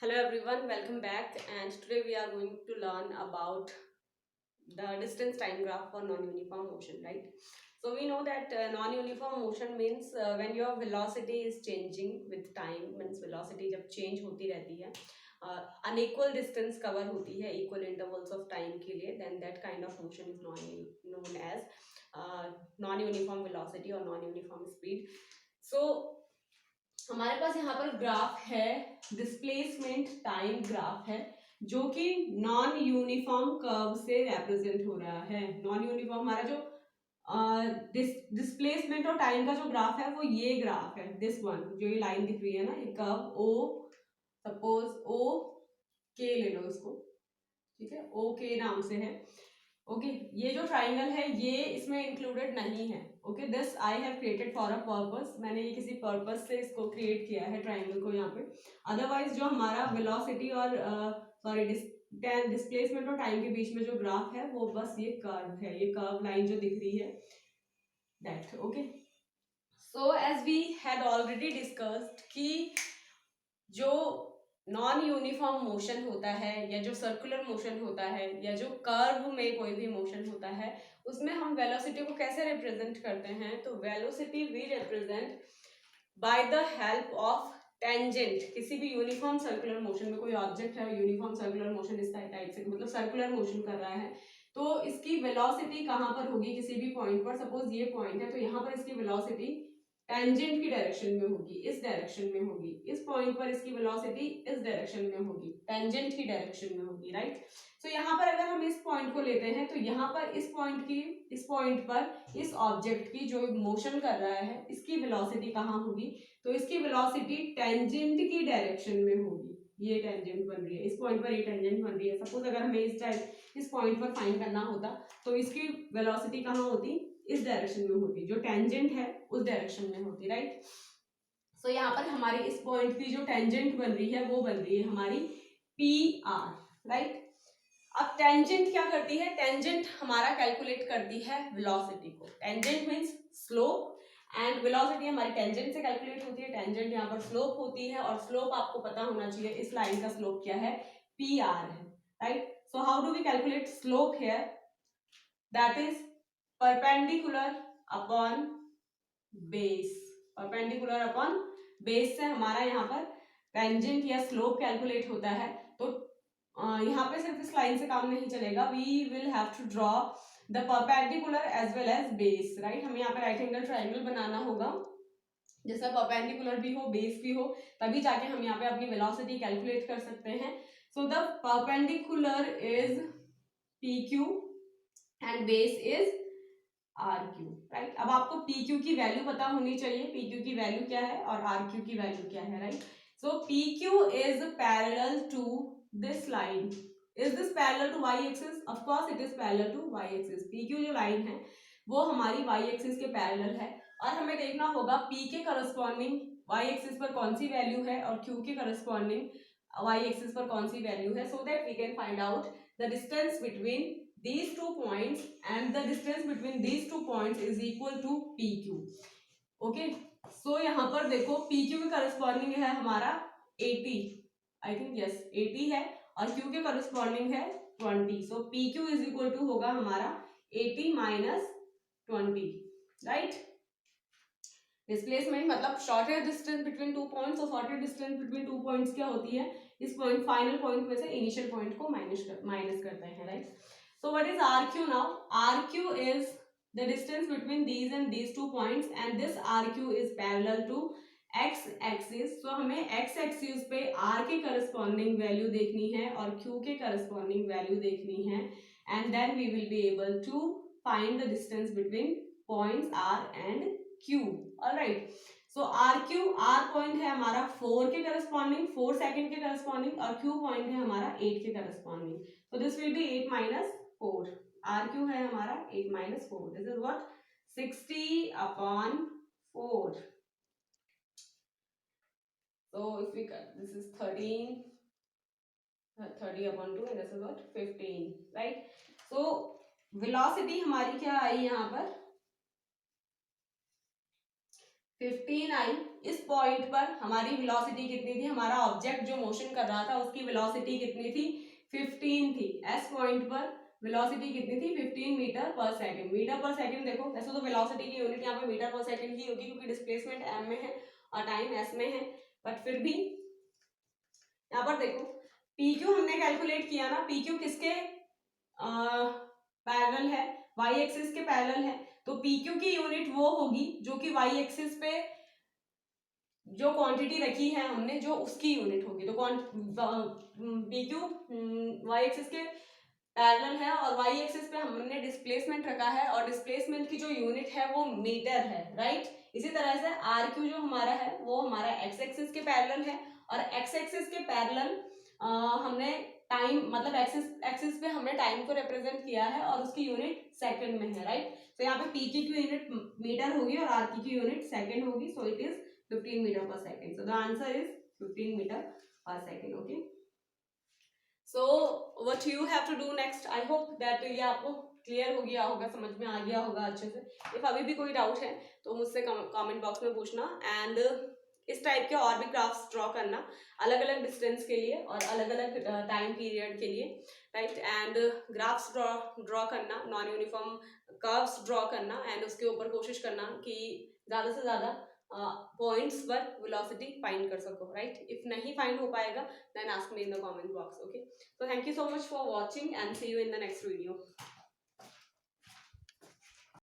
Hello everyone, welcome back, and today we are going to learn about the distance time graph for non-uniform motion, right? So we know that non-uniform motion means when your velocity is changing with time, means velocity जब change होती रहती है, unequal distance cover होती है equal intervals of time के लिए, then that kind of motion is known as non-uniform velocity or non-uniform speed. So हमारे पास यहाँ पर ग्राफ है, डिस्प्लेसमेंट टाइम ग्राफ है, जो कि नॉन यूनिफॉर्म कर्व से रिप्रेजेंट हो रहा है। नॉन यूनिफॉर्म हमारा जो डिस्प्लेसमेंट और टाइम का जो ग्राफ है वो ये ग्राफ है, दिस वन, जो ये लाइन दिख रही है ना, ये कर्व ओ, सपोज ओ के ले लो इसको, ठीक है, ओ के नाम से है। ओके ये जो ट्राइंगल है ये इसमें इंक्लूडेड नहीं है। Okay this I have created for a purpose, मैंने ये किसी पर्पस से इसको क्रिएट किया है ट्राइंगल को यहाँ पे। अदरवाइज जो हमारा वेलोसिटी और सॉरी डिस्प्लेसमेंट और टाइम के बीच में जो ग्राफ है वो बस ये कर्व है, ये कर्व लाइन जो दिख रही है that. Okay so as we had already discussed कि जो नॉन यूनिफॉर्म मोशन होता है या जो सर्कुलर मोशन होता है या जो कर्व में कोई भी मोशन होता है उसमें हम वेलोसिटी को कैसे रिप्रेजेंट करते हैं, तो velocity we represent by the help of tangent. किसी भी यूनिफॉर्म सर्कुलर मोशन में कोई ऑब्जेक्ट है, यूनिफॉर्म सर्कुलर मोशन इस टाइप से मतलब सर्कुलर मोशन कर रहा है, तो इसकी वेलोसिटी कहाँ पर होगी, किसी भी पॉइंट पर, सपोज ये पॉइंट है तो यहाँ पर इसकी वेलोसिटी टेंजेंट की डायरेक्शन में होगी, इस डायरेक्शन में होगी। इस पॉइंट पर इसकी वेलोसिटी इस डायरेक्शन में होगी, टेंजेंट की डायरेक्शन में होगी, राइट। सो यहाँ पर अगर हम इस पॉइंट को लेते हैं तो यहाँ पर इस पॉइंट पर इस ऑब्जेक्ट की जो मोशन कर रहा है इसकी वेलोसिटी कहाँ होगी, तो इसकी वेलोसिटी टेंजेंट की डायरेक्शन में होगी। ये टेंजेंट बन रही है, इस पॉइंट पर ये टेंजेंट बन रही है। सपोज अगर हमें इस पॉइंट पर फाइंड करना होता तो इसकी वेलोसिटी कहाँ होती, इस डायरेक्शन में होती, जो टेंजेंट है उस डायरेक्शन में होती, राइट। सो यहाँ पर हमारी इस पॉइंट की जो टेंजेंट बन रही है वो बन रही है हमारी पी आर, राइट। अब टेंजेंट क्या करती है, टेंजेंट हमारा कैलकुलेट करती है वेलोसिटी को। Tangent means slope and velocity हमारी टेंजेंट से कैलकुलेट होती है। टेंजेंट यहाँ पर स्लोप होती है और स्लोप आपको पता होना चाहिए, इस लाइन का स्लोप क्या है, पी आर है, right. So how do we calculate slope here, that is perpendicular upon base. Perpendicular upon base से हमारा यहाँ पर टेंजेंट या स्लोप कैलकुलेट होता है। तो यहाँ पे सिर्फ इस लाइन से काम नहीं चलेगा, we will have to draw the perpendicular as well as base, right. हमें यहाँ पे राइट एंगल ट्राइंगल बनाना होगा जिसमें परपेंडिकुलर भी हो बेस भी हो, तभी जाके हम यहाँ पे अपनी वेलोसिटी कैलकुलेट कर सकते हैं। So the perpendicular is P Q and base is R Q, right. अब आपको पी क्यू की वैल्यू पता होनी चाहिए, पी क्यू की वैल्यू क्या है और आर क्यू की वैल्यू क्या है, right. So P Q is parallel to this line. Is this parallel to Y axis, of course it is parallel to Y axis. P Q जो line है वो हमारी वाई एक्सिस के parallel है और हमें देखना होगा पी के करस्पॉन्डिंग वाई एक्सिस पर कौन सी वैल्यू है और क्यू के करस्पॉन्डिंग वाई एक्सिस पर कौन सी वैल्यू है, so that we can find out the distance between these two points and the distance between these two points is equal to PQ. Okay, so यहाँ पर देखो PQ के corresponding है हमारा 80, आई थिंक यस 80 है, और Q के corresponding है 20। So PQ is equal to होगा हमारा 80 माइनस 20, राइट। डिस्प्लेसमेंट मतलब shortest distance between two points, और shortest distance between two points क्या होती है, इस पॉइंट फाइनल पॉइंट में से इनिशियल पॉइंट को माइनस करते हैं, right. So what is RQ now? RQ is the distance between these and these two points and this RQ is parallel to x axis. So हमें x axis पे R के corresponding value देखनी है और Q के corresponding value देखनी है, and then we will be able to find the distance between points R and Q. Alright. So RQ, R point है हमारा 4 के corresponding, 4 second के corresponding, और Q point है हमारा 8 के corresponding. So this will be 8 minus 4. RQ है हमारा 8 minus 4. This is what? 60 upon 4. So if we cut, this is 13, 30 upon 2, and this is what? 15, right? So velocity हमारी क्या आई यहाँ पर? 15 आई, इस पॉइंट पर हमारी वेलोसिटी कितनी थी, हमारा ऑब्जेक्ट जो मोशन कर रहा था उसकी वेलोसिटी कितनी थी, 15 थी। एस पॉइंट पर वेलोसिटी कितनी थी, 15 मीटर पर सेकंड। मीटर पर सेकंड देखो, वैसे तो वेलोसिटी की यूनिट यहाँ पे मीटर पर सेकंड ही होगी क्योंकि डिस्प्लेसमेंट एम में है और टाइम एस में है, बट फिर भी यहाँ पर देखो पी क्यू हमने कैलकुलेट किया ना, पी क्यू किसके पैरेलल है, वाई एक्सिस के पैरेलल है, तो पी क्यू की यूनिट वो होगी जो कि वाई एक्सिस पे जो क्वांटिटी रखी है हमने, जो उसकी यूनिट होगी। तो पी क्यू वाई एक्सिस के पैरेलल है और वाई एक्सिस पे हमने डिस्प्लेसमेंट रखा है और डिस्प्लेसमेंट की जो यूनिट है वो मीटर है, राइट। इसी तरह से आर क्यू जो हमारा है वो हमारा एक्स एक्सिस के पैरेलल है और एक्स एक्सिस के पैरेलल हमने टाइम मतलब एक्सिस पे हमने टाइम को रिप्रेजेंट किया है और उसकी यूनिट सेकंड में है, राइट। तो यहाँ पे पी की यूनिट मीटर होगी और आर की यूनिट सेकंड होगी, सो इट इज 15 मीटर पर second. So the answer is 15 meter per second. Okay. So what you have to do next? I hope that ये आपको क्लियर हो गया होगा, समझ में आ गया होगा अच्छे से। इफ अभी भी कोई डाउट है तो मुझसे कमेंट बॉक्स में पूछना। एंड इस टाइप के और भी ग्राफ्स ड्रॉ करना अलग अलग डिस्टेंस के लिए और अलग अलग टाइम पीरियड के लिए, राइट। एंड ग्राफ्स ड्रॉ करना, नॉन यूनिफॉर्म कर्व्स ड्रॉ करना एंड उसके ऊपर कोशिश करना कि ज़्यादा से ज़्यादा पॉइंट्स पर वेलोसिटी फाइंड कर सको, राइट। इफ नहीं फाइंड हो पाएगा then ask me in the comment box. Okay, so thank you so much for watching and see you in the next video.